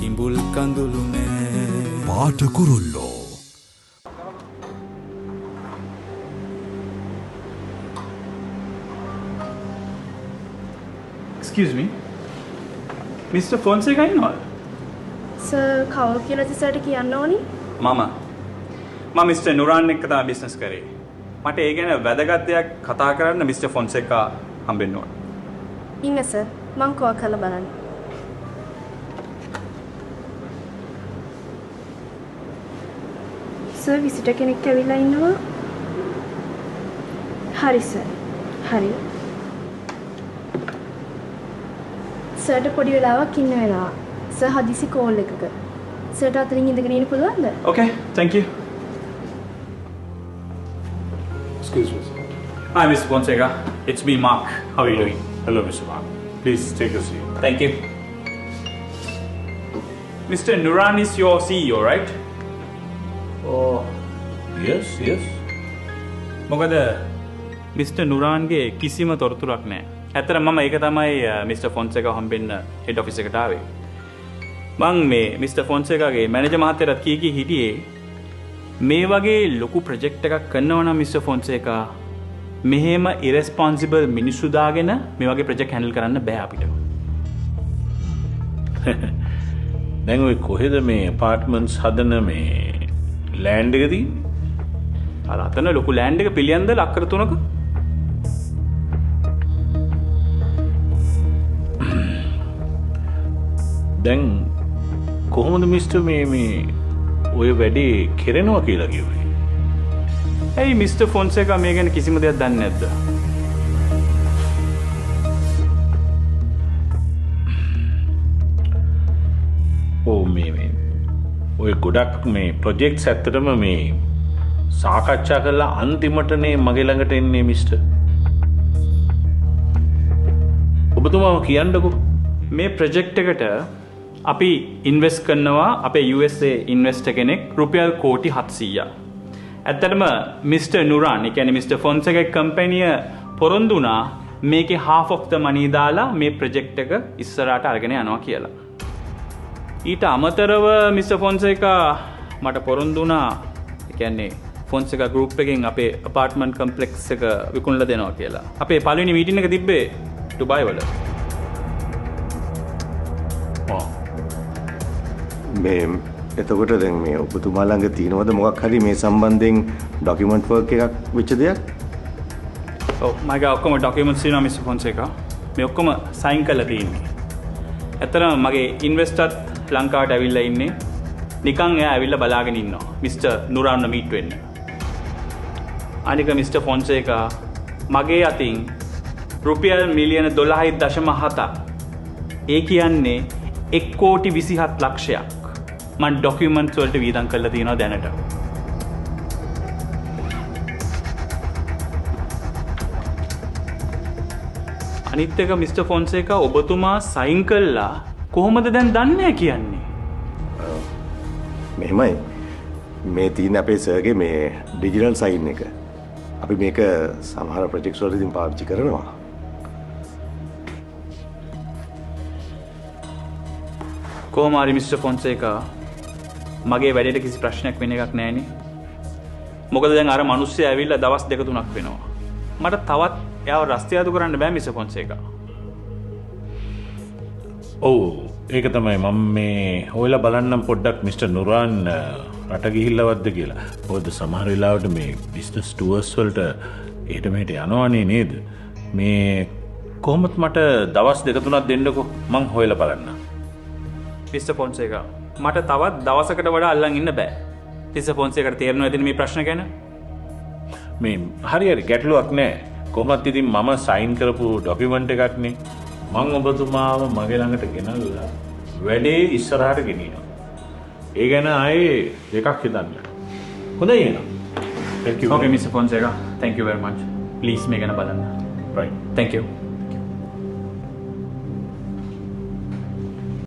කිඹුල් කඳුළු නෑ පාට කුරුල්ලෝ Excuse me. Mr. Fonseca ඉන්නවද? සර් කවුරු කියලාද සර්ට කියන්න ඕනි? මම මිස්ටර් නුරාන් එක්ක තමයි බිස්නස් කරේ. මට ඒ ගැන වැදගත් දෙයක් කතා කරන්න මිස්ටර් ෆොන්සේකා හම්බෙන්න ඕන. ඉන්න සර් මං කෝල් කරලා බලන්න. සර් විසිටර් කෙනෙක් ඇවිල්ලා ඉන්නවා. හරි සර්. හරි. සර්ට පොඩි වෙලාවක් ඉන්න වෙනවා. සර් හදිසි කෝල් එකක. සර්ට අතරින් ඉඳගෙන ඉන්න පුළුවන්ද? Okay, thank you. Excuse me, sir. Hi, Mr. Fonseca. It's me, Mark. How are you doing? Hello, Mr. Mark. Please take a seat. Thank you. Mr. Nuran is your CEO, right? Oh, yes, yes. මොකද mister නුරාන්ගේ කිසිම තොරතුරක් නැහැ. ඇත්තට මම ඒක තමයි mister Fonseka හම්බෙන්න head office එකට ආවේ. මං මේ මිස්ටර් ෆොන්සේකාගේ මැනේජර් මහත්තයාට කී හිටියේ මේ වගේ ලොකු ප්‍රොජෙක්ට් එකක් කරනවා නම් මිස්ටර් ෆොන්සේකා මෙහෙම ඉරෙස්පොන්සිබල් මිනිස්සු දාගෙන මේ වගේ ප්‍රොජෙක්ට් හැන්ඩල් කරන්න බෑ අපිට. දැන් ඔය කොහෙද මේ ඇපාර්ට්මන්ට්ස් හදන මේ ලෑන්ඩ් එක තියෙන්නේ? අර අතන ලොකු ලෑන්ඩ් එක පිළියන්ද ලක්කර 3ක. දැන් කොහොමද මිස්ටර් මේ ඔය වැඩේ කෙරෙනවා කියලා කිව්වේ? ඇයි මිස්ටර් ෆොන්සේකා මේ ගැන කිසිම දෙයක් දන්නේ නැද්ද? මේ ඔය ගොඩක් මේ ප්‍රොජෙක්ට්ස් ඇත්තටම මේ සාකච්ඡා කරලා අන්තිමටනේ මගේ ළඟට එන්නේ මිස්ටර්. ඔබතුමාම කියන්නකෝ මේ ප්‍රොජෙක්ට් එකට අපි ඉන්වෙස්ට් කරනවා අපේ USA ඉන්වෙස්ටර් කෙනෙක් රුපියල් කෝටි 700ක්. ඇත්තටම මිස්ටර් නුරාන්, ඒ කියන්නේ මිස්ටර් ෆොන්සේකා කම්පැනිය පොරොන්දු වුණා මේකේ half of the money දාලා මේ ප්‍රොජෙක්ට් එක ඉස්සරහට අරගෙන යනවා කියලා. ඊට අමතරව මිස්ටර් ෆොන්සේකා මට පොරොන්දු වුණා, ඒ කියන්නේ ෆොන්සේකා ගෲප් එකෙන් අපේ අපාර්ට්මන්ට් කම්ප්ලෙක්ස් එක විකුණලා දෙනවා කියලා. අපේ පළවෙනි මීටින් එක තිබ්බේ ඩුබායි වල. මේ එතකොට දැන් මේ ඔබතුමා ළඟ තියෙනවද මොකක් හරි මේ සම්බන්ධයෙන් ડોකියුමන්ට් වර්ක් එකක් වෙච්ච දෙයක්? ඔව් මගේ ඔක්කොම ડોකියුමන්ට්ස් තියෙනවා මිස්ටර් ෆොන්සේකා. මේ ඔක්කොම සයින් කරලා තියෙන්නේ. ඇත්තටම මගේ ඉන්වෙස්ටර්ත් ලංකාවට ඇවිල්ලා ඉන්නේ. නිකන් එයා ඇවිල්ලා බලාගෙන ඉන්නවා මිස්ටර් නුරාන්ව මීට් වෙන්න. අනික මිස්ටර් ෆොන්සේකා මගේ අතින් රුපියල් මිලියන 12.7 ඒ කියන්නේ 1,27 ලක්ෂයක් මම ડોකියුමන්ට්ස් වලට වියදම් කරලා තියෙනවා දැනට. අනිත් එක මිස්ටර් ෆොන්සේකා ඔබතුමා සයින් කළා කොහොමද දැන් දන්නේ කියන්නේ? මෙහෙමයි. මේ තියෙන අපේ සර්ගේ මේ ඩිජිටල් සයින් එක. අපි මේක සමහර ප්‍රොජෙක්ට්ස් වලදී පාවිච්චි කරනවා. කොහොම හරි මිස්ටර් ෆොන්සේකා මගේ වැඩේට කිසි ප්‍රශ්නයක් වෙන එකක් නැහැනේ. මොකද දැන් අර මිනිස්සු ඇවිල්ලා දවස් 2-3ක් වෙනවා. මට තවත් එයාව රස්තියාදු කරන්න බෑ මිස්ටර් ෆොන්සේකා. ඔව් ඒක තමයි මම මේ හොයලා බලන්නම් පොඩ්ඩක් මිස්ටර් නුරාන් රට ගිහිල්ලවද්ද කියලා. මොකද සමහර වෙලාවට මේ බිස්නස් ටුවර්ස් වලට එහෙට මෙහෙට යනවනේ නේද? මේ කොහොමත් මට දවස් 2-3ක් දෙන්නකෝ මං හොයලා බලන්නම්. මිස්ටර් ෆොන්සේකා මට තවත් දවසකට වඩා අල්ලන් ඉන්න බෑ. මිස්ටර් ෆොන්සේකාට තේරෙනවද ඉතින් මේ ප්‍රශ්න ගැන? මේ හරි ගැටලුවක් නෑ. කොහොමත් ඉතින් මම සයින් කරපු ડોකියුමන්ට් එකක් නේ. මං ඔබතුමාව මගේ ළඟට ගෙනල්ලා වැඩේ ඉස්සරහට ගෙනියනවා. ඒ ගැන ආයේ දෙකක් හිතන්න. හොඳයි එහෙනම්. Thank you. Okay Mr. Fonseca. Thank you very much. Please මේ ගැන බලන්න. Right. Thank you.